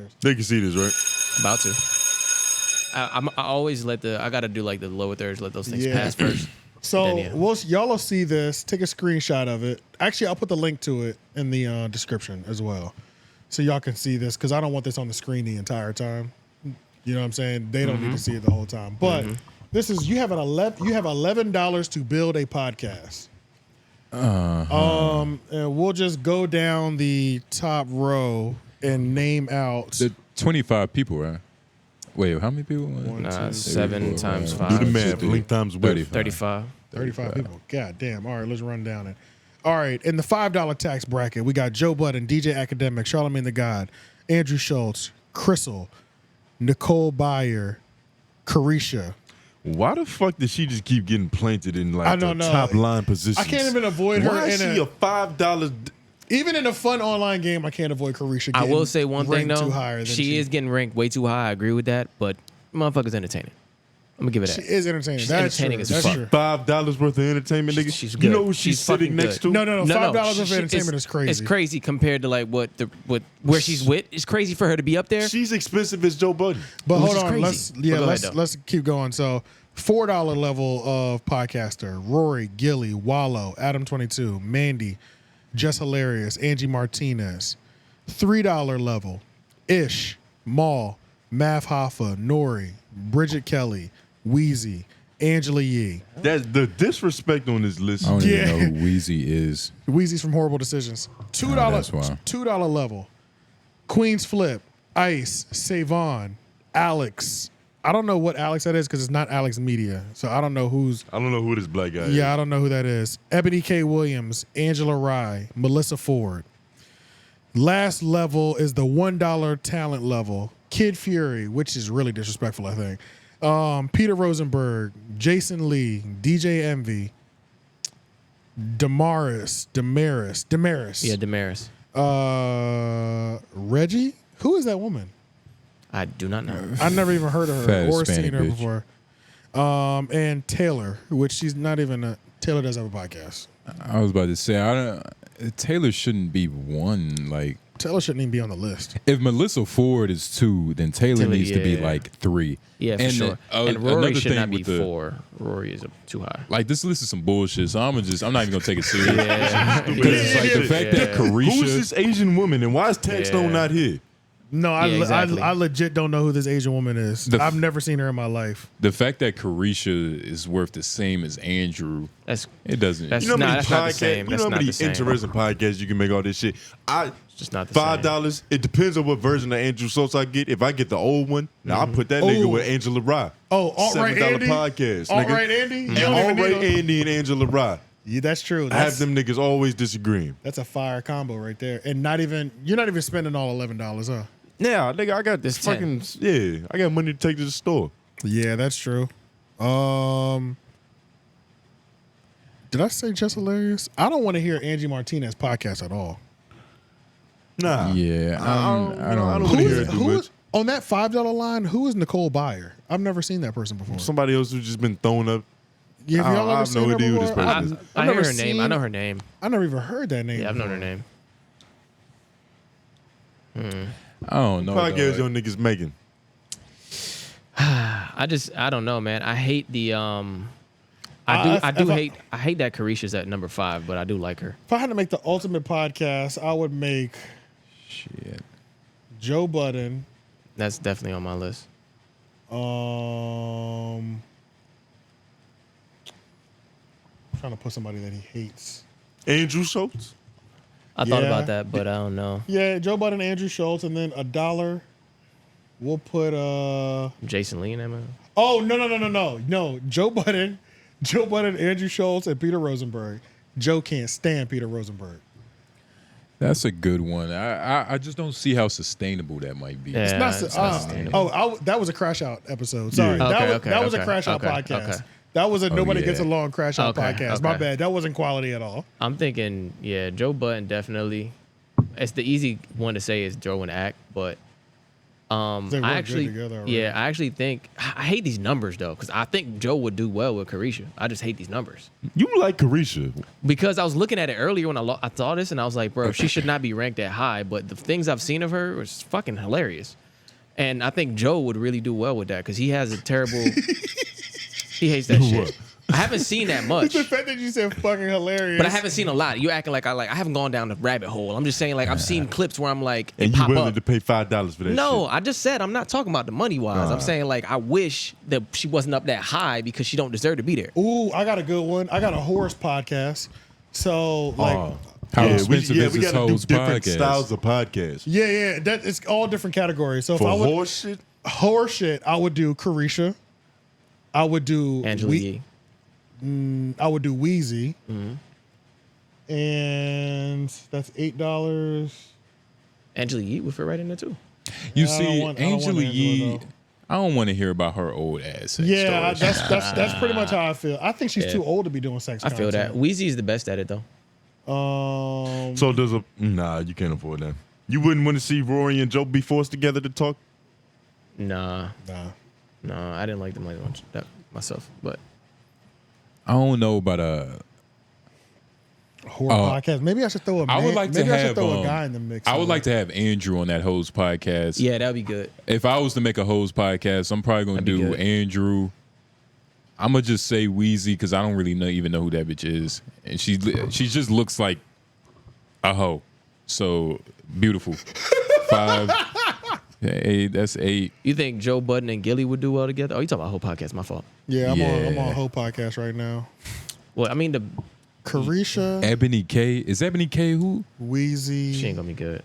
downstairs. They can see this, right? About to. I always I gotta do like the lower thirds, let those things Yeah. pass first. So Then, yeah. y'all will see this. Take a screenshot of it. Actually, I'll put the link to it in the description as well, so y'all can see this because I don't want this on the screen the entire time. You know what I'm saying? They don't need to see it the whole time. But this is you have $11 to build a podcast. And we'll just go down the top row and name out The 25 people, right? Wait, how many people? 7 times 5. Do the math. Link times width. 35. 35 people. God damn. All right, let's run down it. All right, in the $5 tax bracket, we got Joe Budden, DJ Academic, Charlamagne the God, Andrew Schultz, Crystal, Nicole Byer, Carisha. Why the fuck did she just keep getting planted in I like the don't know. top line positions? I can't even avoid her. Why is she a $5? Even in a fun online game, I can't avoid Carisha. I will say one thing ranked though. too higher than She is getting ranked way too high. I agree with that, but motherfucker's entertaining. I'm gonna give it She that. is entertaining. She's That's entertaining true. as That's fuck. true. $5 worth of entertainment, nigga. She's You good. know who she's sitting fucking next to? good. No. $5 of entertainment is crazy. It's crazy compared to like what where she's with. It's crazy for her to be up there. She's expensive as Joe Budden. But Which hold is on, crazy. But go ahead, though. let's keep going. So $4 level of podcaster: Rory, Gilly, Wallow, Adam22, Mandy, Just Hilarious, Angie Martinez. $3 level: Ish, Maul, Mav Hoffa, Nori, Bridget Kelly, Wheezy, Angela Yee. That's the disrespect on this list. I don't Yeah. even know who Wheezy is. Wheezy's from Horrible Decisions. $2 that's why. $2 level: Queen's Flip, Ice, Savon, Alex. I don't know what Alex that is because it's not Alex Media, so I don't know who's. I don't know who this black guy is. Yeah, I don't know who that is. Ebony K. Williams, Angela Rye, Melissa Ford. Last level is the $1 talent level: Kid Fury, which is really disrespectful, I think. Peter Rosenberg, Jason Lee, DJ Envy, Damaris. Yeah, Damaris. Reggie? Who is that woman? I do not know. I've never even heard of her Fat or Hispanic seen her bitch. before. And Taylor, which she's not even a. Taylor does have a podcast. I was about to say, Taylor shouldn't be one. Like, Taylor shouldn't even be on the list. if Melissa Ford is 2, then Taylor needs to be yeah. like 3. Yeah, for and sure. And another Rory should thing not be with the- 4. Rory is too high. Like, this list is some bullshit, so I'm not even gonna take it serious. Yeah. Because it's like the fact that Carisha. Who's this Asian woman and why is Taxstone Yeah. not here? No, Yeah, exactly. I legit don't know who this Asian woman is. I've never seen her in my life. The fact that Carisha is worth the same as Andrew, it doesn't. That's You know how many that's not the podcasts? same. You That's know how not many the same. interesting podcasts you can make all this shit. It's just not the same. $5. It depends on what version of Andrew Schultz I get. If I get the old one, now I put that nigga Oh. with Angela Rye. Oh, alt-right $7 Andy? podcast. Alt-right nigga. Andy? You And don't even need alt-right a- Andy and Angela Rye. Yeah, that's true. I have them niggas always disagreeing. That's a fire combo right there. And you're not even spending all $11, huh? Yeah, nigga, I got this 10. fucking I got money to take to the store. Yeah, that's true. Did I say Just Hilarious? I don't want to hear Angie Martinez podcast at all. Nah. Yeah, I don't want to Who hear is, it too who much. is on that $5 line? Who is Nicole Byer? I've never seen that person before. Somebody else who's just been thrown up. Yeah, have y'all I ever have no seen her idea who this before? person is. I never heard her name. I seen- know her name. I never even heard that name. Yeah, I've known before. her name. I don't know. Podcast dog. your niggas making. I don't know, man. I hate the I hate that Carisha's at number 5, but I do like her. If I had to make the ultimate podcast, I would make Shit. Joe Budden. That's definitely on my list. I'm trying to put somebody that he hates. Andrew Schultz. I thought Yeah. about that, but I don't know. Yeah, Joe Budden, Andrew Schultz, and then $1. We'll put Jason Lee in that man. Oh no! Joe Budden, Andrew Schultz, and Peter Rosenberg. Joe can't stand Peter Rosenberg. That's a good one. I just don't see how sustainable that might be. Yeah. It's not. it's not sustainable. That was a crash out episode. Sorry, Yeah. that was a crash out podcast. Okay. That was a nobody yeah. gets along crash out Okay, podcast. My okay. bad. That wasn't quality at all. I'm thinking, yeah, Joe Budden definitely. It's the easy one to say is Joe and Act, but They I work good actually, together already. yeah, I actually think I hate these numbers though, because I think Joe would do well with Carisha. I just hate these numbers You like Carisha? because I was looking at it earlier when I saw this, and I was like, bro, she should not be ranked that high. But the things I've seen of her was fucking hilarious, and I think Joe would really do well with that because he has a terrible. He hates that shit. What? I haven't seen that much. The fact that you said fucking hilarious. But I haven't seen a lot. You acting like I haven't gone down the rabbit hole. I'm just saying like I've seen clips where I'm like, And it you pop willing up. to pay $5 for that? No, shit? I just said I'm not talking about the money wise. I'm saying like I wish that she wasn't up that high because she don't deserve to be there. Ooh, I got a good one. I got a horse podcast. So like, How yeah, expensive we is this got to do host different podcast? styles of podcasts. yeah, that it's all different categories. So if For I would horse shit, horse shit, I would do Carisha. I would do Angela Yee. I would do Wheezy. Mm-hmm. And that's $8. Angela Yee would fit right in there too. You I don't see, want Angela Angela, Yee. though. I don't want to hear about her old ass. Sex Yeah, stories. that's pretty much how I feel. I think she's Yeah. too old to be doing sex. I feel that. content. Wheezy is the best at it though. so does a nah. You can't afford that. You wouldn't want to see Rory and Joe be forced together to talk. Nah, Nah. I didn't like them like much that myself. But I don't know about Horror podcast. Maybe I should throw a man. I would like to maybe I should have. throw a guy in the mix. I would like to have Andrew on that host podcast. yeah, that'd be good. If I was to make a host podcast, I'm probably gonna That'd be do good. Andrew. I'm gonna just say Wheezy because I don't really even know who that bitch is, and she just looks like a hoe. So beautiful. 5. 8. That's 8. You think Joe Budden and Gilly would do well together? Oh, you talking about whole podcast? My fault. Yeah, I'm Yeah. on a whole podcast right now. Well, I mean the Carisha, Ebony K. Is Ebony K who? Wheezy. she ain't gonna be good.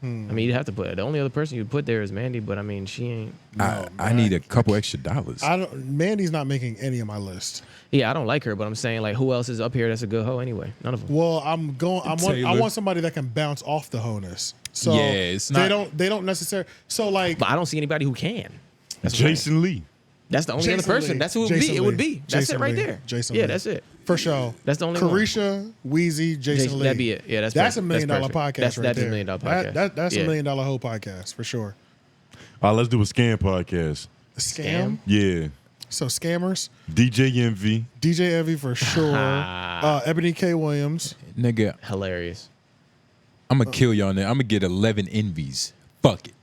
I mean, you'd have to put the only other person you'd put there is Mandy, but I mean, she ain't. I need a couple extra dollars. Mandy's not making any of my list. Yeah, I don't like her, but I'm saying like, who else is up here that's a good hoe anyway? None of them. Well, I Taylor. want somebody that can bounce off the wholeness. So Yeah, it's not- they don't necessarily. So like But I don't see anybody who can. That's what I'm saying. Jason Lee. That's the only Jason other person. Lee. That's who it would Jason be. It would Lee. be. That's Jason it right Lee. there. Jason yeah, Lee. that's it. for sure. That's the only one. Carisha, Wheezy, Jason Lee. That'd be it. Yeah, that's that's perfect. $1 million That's perfect. podcast That's- right that's there. $1 million podcast. That's Yeah. $1 million whole podcast for sure. All right, let's do a scam podcast. Scam. Yeah. So scammers. DJ Envy. DJ Evie for sure. Ebony K. Williams. Nigga, Hilarious. I'm gonna kill y'all now. I'm gonna get 11 envies. Fuck it.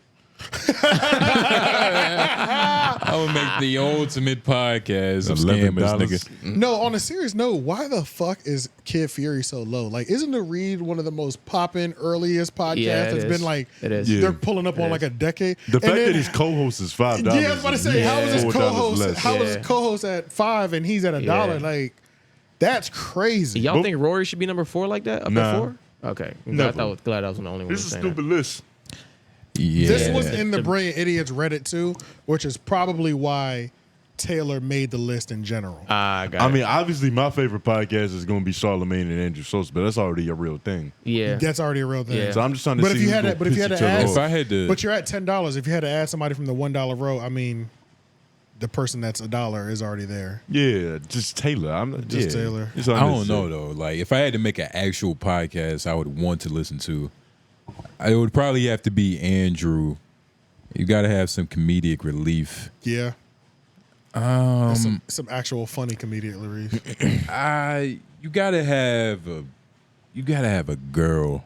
I'm gonna make the ultimate podcast of scammers, nigga. No, on a serious note, why the fuck is Kid Fury so low? Like, isn't the Read one of the most poppin' earliest podcasts? Yeah, it It's is. been like It is. Yeah. they're pulling up on is. like a decade. The And fact then- that his co-host is $5. yeah, I was about to say, how is his $4 co-host? less. How is Yeah. his co-host at $5 and he's at $1? Yeah. Like, that's crazy. Y'all But- think Rory should be number 4 like that? Up Nah. at 4? Okay. Never. Glad I was the only one. This who is a was saying stupid list. Yeah. This was in the Brilliant Idiots Reddit too, which is probably why Taylor made the list in general. Got I it. mean, obviously, my favorite podcast is going to be 𝙬𝔦𝔐𝔬𝔑 and Andrew Schultz, but that's already a real thing. yeah. That's already a real thing. Yeah. So I'm just trying to But see if you who's had gonna to- but if you piss had to each other ask- off. If I had to, But you're at $10. If you had to add somebody from the $1 row, I mean, the person that's $1 is already there. Yeah, just Taylor. Just yeah. Taylor. It's I don't know unnecessary. though. Like, if I had to make an actual podcast, I would want to listen to. It would probably have to be Andrew. You got to have some comedic relief. Yeah. Some actual funny comedic relief. You gotta have a girl.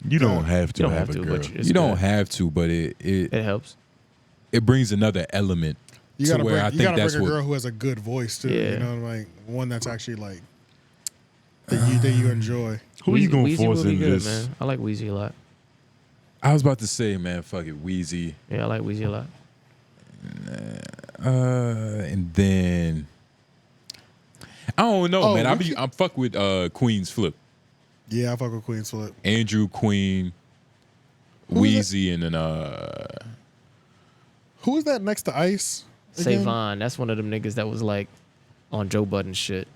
You don't have to You don't have, have to, a girl. but it's You don't good. have to, but it It helps. brings another element You to gotta where bring, I you think gotta that's bring a what. girl who has a good voice too. Yeah. You know, like one that's actually like that you enjoy. Who are you going to Weezy force will be in good, this? man. I like Weezy a lot. I was about to say, man, fuck it, Wheezy, Yeah, I like Weezy a lot. and then I don't know, Oh, man. we I'm fuck with Queen's Flip, Yeah, I fuck with Queen's Flip. Andrew, Queen, Who is Wheezy, and then Who is that next to Ice? again? Savon, that's one of them niggas that was like on Joe Budden shit.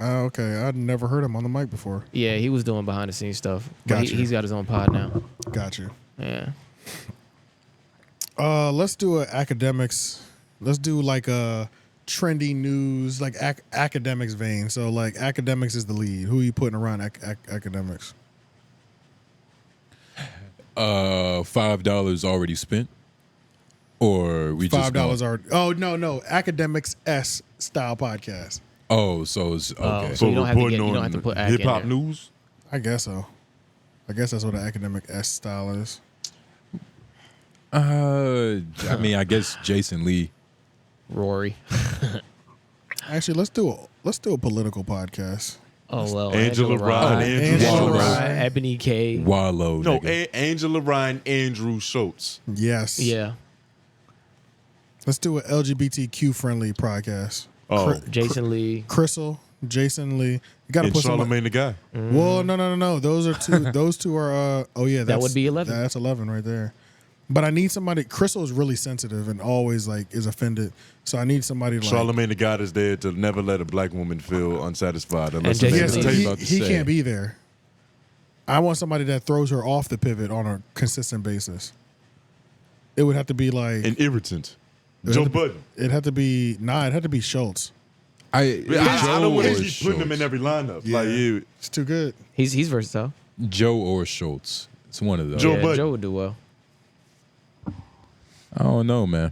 Oh, okay. I'd never heard him on the mic before. Yeah, he was doing behind the scenes stuff. But Gotcha. he's got his own pod now. Got you. Yeah. Let's do a academics. Let's do like a trendy news, like academics vein. So like academics is the lead. Who are you putting around academics? $5 already spent, or we just $5 are. Oh no, Academics S style podcast. Oh, so it's okay. So you don't have to reporting you don't on have to put ac in hip hop there. news. I guess so. I guess that's what an Academic S style is. I mean, I guess Jason Lee. Rory. Actually, let's do a political podcast. Oh well, Angela Ryan, Andrew Angela Schultz. Ryan. Ebony K. Wallow. No, nigga. Angela Ryan, Andrew Schultz. Yes. Yeah, Let's do an LGBTQ friendly podcast. Oh, Jason Lee. Crystal, Jason Lee. You got to and put some. Charlamagne the Guy. Well, no. Those are two. Those two are. Oh yeah, That would be 11. That's 11 right there. But I need somebody. Crystal is really sensitive and always like is offended. So I need somebody like. Charlamagne the God is there to never let a black woman feel unsatisfied unless And they Jason say Lee. about to he say. can't be there. I want somebody that throws her off the pivot on a consistent basis. It would have to be like and irritant. It'd Joe have to- Budden. It had to be It had to be Schultz. I don't want to or keep putting him in Schultz. every lineup. Yeah. Like you, It's too good. He's versatile. Joe or Schultz. It's one of those. Joe Yeah, Budden. Joe would do well. I don't know, man.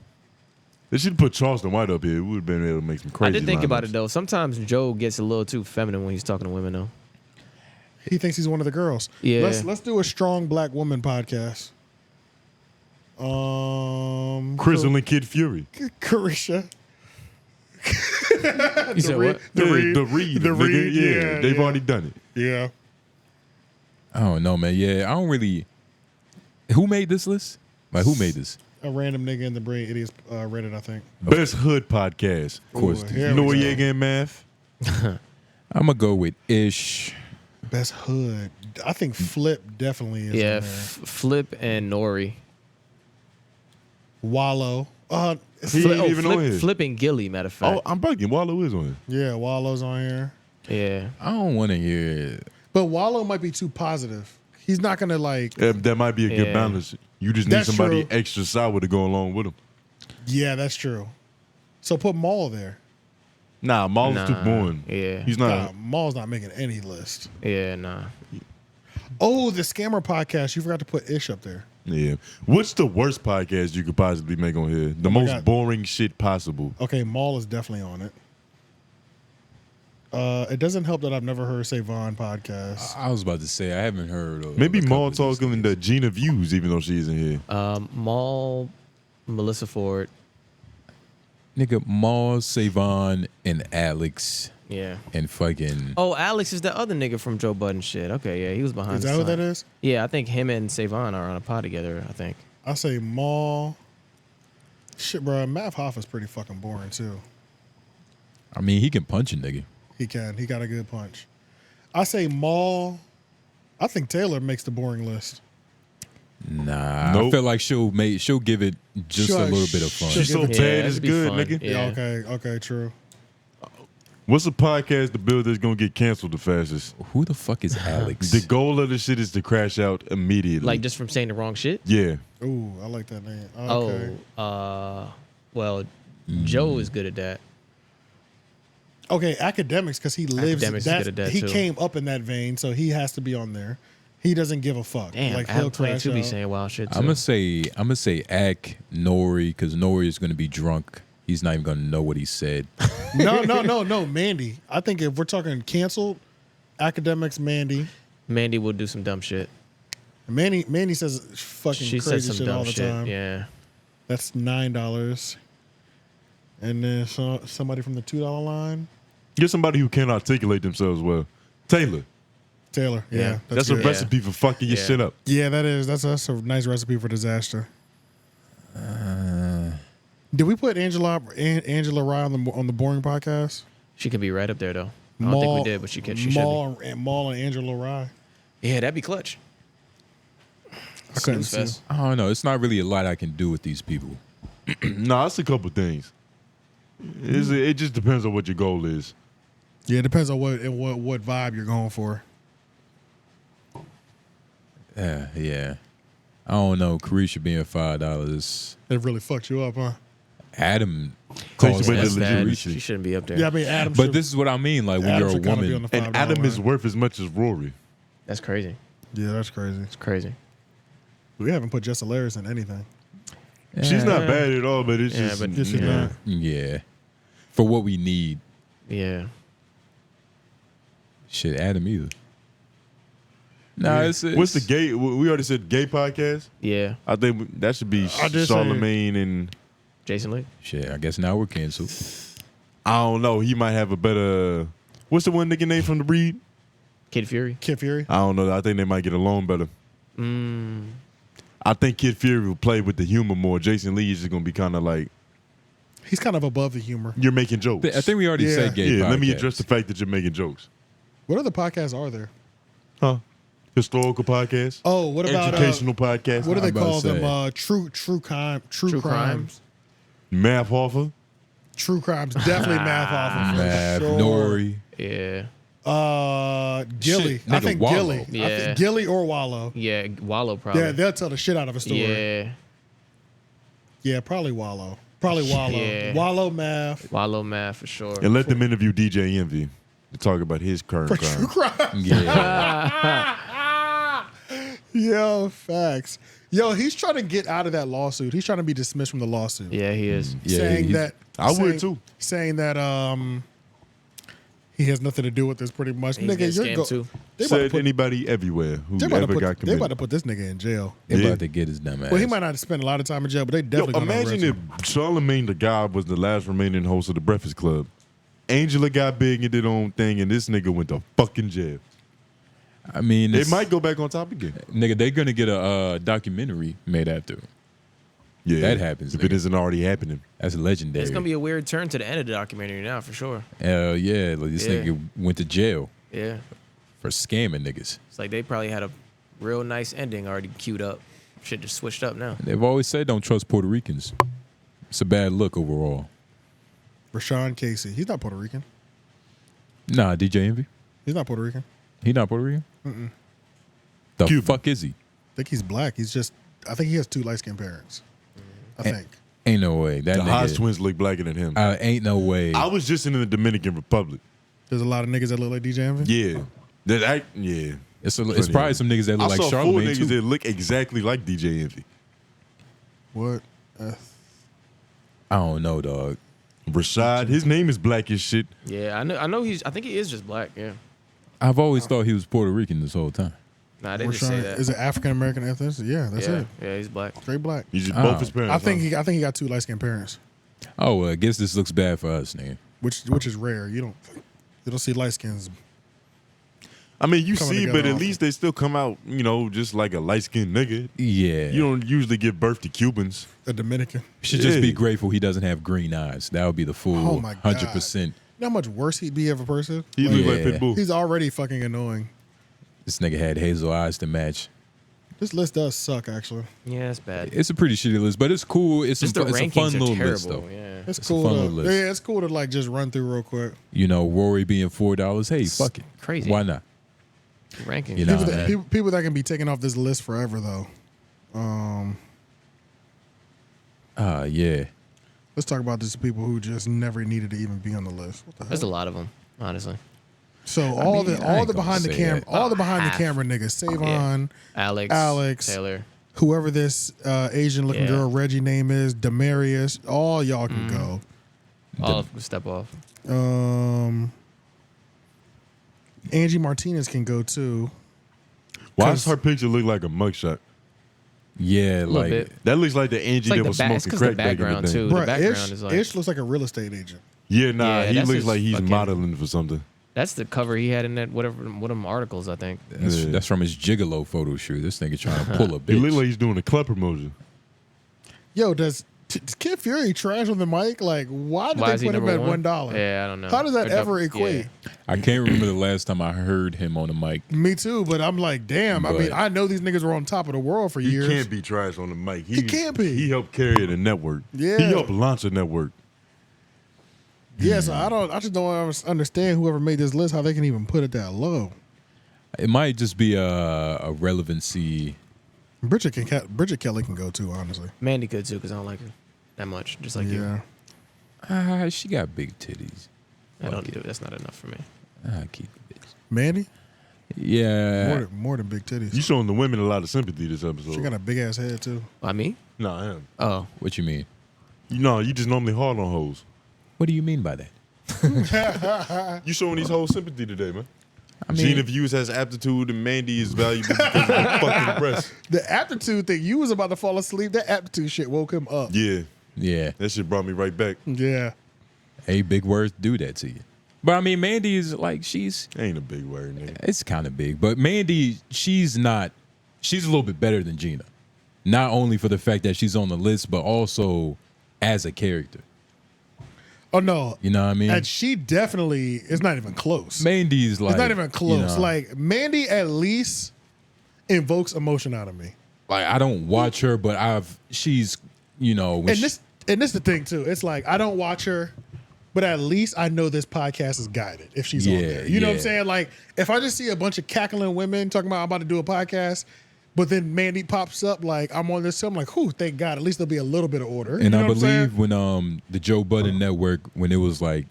they should put Charleston White up here. We would have been able to make some crazy. I did think about lineups. it though. Sometimes Joe gets a little too feminine when he's talking to women though. He thinks he's one of the girls. Yeah. Let's do a strong black woman podcast. Crystal and Kid Fury. Carisha. You said what? The Yeah, Reed. the Reed. The nigga. Reed, Yeah, yeah, they've yeah. already done it. Yeah. I don't know, man. Yeah, I don't really. Who made this list? Like, who made this? A random nigga in the brain idiots Reddit, I think. Best hood podcast. Of course. Ooh, here we go. Noriega and Math. I'm gonna go with Ish. Best hood. I think Flip definitely is. Yeah, on there. Flip and Nori. Wallow. He ain't even on here. Flip and Gilly, matter of fact. Oh, I'm bugging. Wallow is on here. Yeah, Wallow's on here. Yeah. I don't want to hear. But Wallow might be too positive. He's not gonna like. That might be a good Yeah. balance. You just need That's somebody true. extra sour to go along with him. Yeah, that's true. So put Maul there. Nah, Maul's too Nah, boring. yeah. He's not. Maul's not making any list. Yeah, nah. Oh, the Scammer podcast. You forgot to put Ish up there. Yeah. What's the worst podcast you could possibly make on here? The my most God. boring shit possible. Okay, Maul is definitely on it. It doesn't help that I've never heard Savon podcast. I was about to say I haven't heard. Of Maybe a couple Maul of these talking to Gina Views, even though she isn't here. Maul, Melissa Ford. nigga Maul, Savon, and Alex, Yeah. and fucking. Oh, Alex is the other nigga from Joe Budden shit. Okay, yeah, he was behind Is the that what sign. that is? Yeah, I think him and Savon are on a pod together, I think. I say Maul. Shit, bro. Matt Hoff is pretty fucking boring too. I mean, he can punch a nigga. He can. He got a good punch. I say Maul. I think Taylor makes the boring list. Nah, I Nope. feel like she'll give it just Sure, a little bit of fun. she'll She's so give it- bad, it'd it's be good, fun. nigga. Yeah. Okay, true. What's a podcast to build that's gonna get canceled the fastest? Who the fuck is Alex? The goal of the shit is to crash out immediately. Like just from saying the wrong shit? yeah. Ooh, I like that name. Okay. Well, Joe is good at that. Okay, academics because he lives. Academics is good at that, he too. came up in that vein, so he has to be on there. He doesn't give a fuck. Damn, like Adam he'll crash 22 be out. saying wild shit too. I'm gonna say Ak Nori because Nori is gonna be drunk. He's not even gonna know what he said. No, Mandy. I think if we're talking canceled, academics, Mandy. Mandy will do some dumb shit. Mandy says fucking She crazy says some shit dumb all the shit. time. Yeah. That's $9. And then somebody from the $2 line. Get somebody who can articulate themselves well. Taylor. Taylor. Yeah. Yeah. That's good. a recipe for fucking your Yeah. shit up. Yeah, that is. That's a nice recipe for disaster. Did we put Angela Rye on the boring podcast? She could be right up there though. I don't think we did, but she should be. Maul and Angela Rye. Yeah, that'd be clutch. I couldn't Snooze see. fest. I don't know. It's not really a lot I can do with these people. Nah, it's a couple things. It just depends on what your goal is. Yeah, it depends on what vibe you're going for. Yeah. I don't know. Carisha being $5. It really fucked you up, huh? Adam Takes calls away us the That's bad. legitimacy. She shouldn't be up there. Yeah, I mean Adam. But this is what I mean. Like when you're a woman, And Adam is worth as much as Rory. That's crazy. Yeah, that's crazy. It's crazy. We haven't put Jess Hilarious in anything. She's not bad at all, but it's just but Yes, she's Yeah. not. Yeah. For what we need. Yeah. Shit, Adam either. Nah, it's what's the gay? We already said gay podcast. Yeah. I think that should be I just Charlemagne and Jason Lee. shit. I guess now we're canceled. I don't know. He might have a better. What's the one nigga name from the breed? Kid Fury. Kid Fury. I don't know. I think they might get along better. Mm. I think Kid Fury will play with the humor more. Jason Lee is just gonna be kind of like He's kind of above the humor. you're making jokes. I think we already Yeah. said gay. yeah. Let me podcast. address the fact that you're making jokes. What other podcasts are there? Huh? Historical podcast. Oh, what about Educational podcast. what do they I'm about call to them? say. True True crimes. crimes. Math offer. True crimes. Definitely math off. Mav, Sure. Nori. Yeah. Gilly. Shit, I nigga, think Wallow. Gilly. I Yeah. think Gilly or Wallow. Yeah. Wallow probably. Yeah, they'll tell the shit out of a story. Yeah. Yeah, probably Wallow. Probably Wallow. Yeah. Wallow math. Wallow math for sure. And let them interview DJ Envy to talk about his current For crime. true crime. Yeah. Yo, facts. Yo, he's trying to get out of that lawsuit. He's trying to be dismissed from the lawsuit. Yeah, he is. Yeah, saying he's- that I would saying- too. Saying that he has nothing to do with this pretty much. He's Nigga, getting you're scammed too. They about to Said put, anybody everywhere who they about to ever put- got they about committed. to put this nigga in jail. They Yeah. about to get his dumb ass. Well, he might not spend a lot of time in jail, but they Yo, definitely gonna imagine arrest if him. Charlemagne the God was the last remaining host of the Breakfast Club. Angela got big and did her own thing, and this nigga went to fucking jail. I mean, They it's- might go back on top again. nigga, they're gonna get a documentary made after. Yeah, That happens, if it nigga. isn't already happening. That's legendary. It's gonna be a weird turn to the end of the documentary now for sure. Hell yeah, like this Yeah. nigga went to jail Yeah. for scamming niggas. It's like they probably had a real nice ending already queued up. Shit just switched up now. They've always said don't trust Puerto Ricans. It's a bad look overall. Rashawn Casey. He's not Puerto Rican. Nah, DJ Envy. He's not Puerto Rican. He not Puerto Rican. The Cuban. fuck is he? I think he's black. He's just. I think he has two light skinned parents. I think. Ain't no way. That The Hodge nigga. twins look blacker than him. Ain't no way. I was just in the Dominican Republic. There's a lot of niggas that look like DJ Envy. Yeah, yeah. It's Plenty probably of some niggas that I look like saw 4 Charlemagne niggas too. that look exactly like DJ Envy. What? I don't know, dog. Rashad, his name is black as shit. Yeah, I know I think he is just black, yeah. I've always thought he was Puerto Rican this whole time. Nah, they just say Rashawn, that. is it African American ethnicity? Yeah, that's yeah, it. yeah, he's black. Straight black. He's just Oh. both his parents. I think huh? he got two light skinned parents, Oh, well, I guess this looks bad for us, nigga. which is rare. You don't see light skins. I mean, you coming see, together but at often. least they still come out, just like a light skinned nigga. Yeah. You don't usually give birth to Cubans. A Dominican. should just be Yeah. grateful he doesn't have green eyes. That would be the full Oh my God. 100%. You know how much worse he'd be of a person? He Like, look like Yeah. Pitbull. he's already fucking annoying. This nigga had hazel eyes to match. This list does suck, actually. Yeah, it's bad. It's a pretty shitty list, but it's cool. It's, Just a, the it's a rankings fun are little terrible. list, though. Yeah. It's It's a cool. fun To, little list. yeah, it's cool to like just run through real quick. You know, Rory being $4. Hey, fuck it. Crazy. Why not? Rankings. You know, People, man. people that can be taken off this list forever, though. Yeah. Let's talk about this people who just never needed to even be on the list. What the There's a hell? lot of them, honestly. So I all ain't the gonna behind the say camera, that. all the behind the Half. camera niggas, Savon, Alex, Taylor, Taylor. whoever this Asian looking Yeah. girl Reggie name is, Demarius, all y'all can go. All of them step off. Angie Martinez can go too. Why does her picture look like a mugshot? Yeah, little like bit. That looks like the Angie It's like that the was back, it's smoking 'cause the crack back in the background day. too. The Bruh, background is like Ish looks like a real estate agent. Yeah, nah, Yeah, he that's looks his like he's fucking- modeling for something. that's the cover he had in that one of them articles, I think. that's from his gigolo photo shoot. This nigga trying to pull a He look bitch. like he's doing a club promotion. Yo, does Kid Fury trash on the mic? Like, why did Why is they he put him number at one? $1? Yeah, I don't know. How does that Or ever yeah. equate? I can't remember the last time I heard him on the mic. Me too, but I'm like, damn. I mean, But- I know these niggas were on top of the world for He years. can't be trash on the mic. He can't be. He helped carry the network. Yeah. He helped launch a network. Yeah, so I just don't understand whoever made this list how they can even put it that low. It might just be a relevancy. Bridget Kelly can go too, honestly. Mandy could too, because I don't like her that much. Just like you. She got big titties. I don't do. That's not enough for me. I keep it. Mandy? Yeah. More than big titties. You showing the women a lot of sympathy this episode. She got a big ass head too. I mean, No, I am. oh, What you mean? You just normally hard on hoes. What do you mean by that? You showing these hoes sympathy today, man. I mean, Gina Views has aptitude and Mandy is valuable because of her fucking breasts. The aptitude thing, you was about to fall asleep. That aptitude shit woke him up. Yeah, yeah. that shit brought me right back. Yeah. Hey, big words do that to you. But I mean, Mandy is like, Ain't a big word, nigga. it's kind of big. But Mandy, she's a little bit better than Gina. Not only for the fact that she's on the list, but also as a character. Oh no. You know what I mean? And she definitely is not even close. Mandy's like, It's not even close. you know, Like Mandy at least invokes emotion out of me. like I don't watch her, but she's, you know, when And this is the thing too. It's like I don't watch her, but at least I know this podcast is guided if she's on there. You know what I'm yeah. saying? Like if I just see a bunch of cackling women talking about I'm about to do a podcast, but then Mandy pops up like I'm on this, I'm like, whew, thank God. At least there'll be a little bit of order. And you know I what I'm saying? believe when the Joe Budden Network, when it was like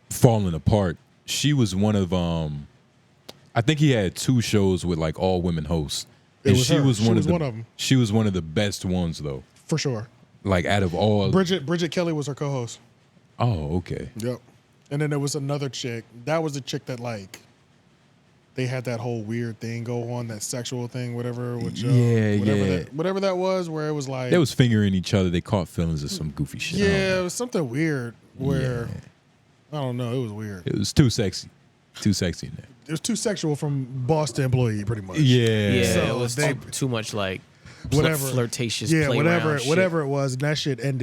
falling apart, she was one of I think he had 2 shows with like all women hosts. It And was she her. was She one was of one of 'em. She was one of the best ones though. For sure. Like out of all Bridget Kelly was her co-host. Oh, okay. Yep. And then there was another chick. That was the chick that like they had that whole weird thing go on, that sexual thing, whatever. With Joe, Yeah, whatever yeah. whatever that was, where it was like They was fingering each other. They caught feelings of some goofy shit. I don't yeah, know. it was something weird where Yeah. I don't know. It was weird. It was too sexy. Too sexy in there. It was too sexual from boss to employee, pretty much. Yeah. yeah, So it was they- too much like Whatever. flirtatious. Yeah, play whatever around shit. it was, and that shit ended.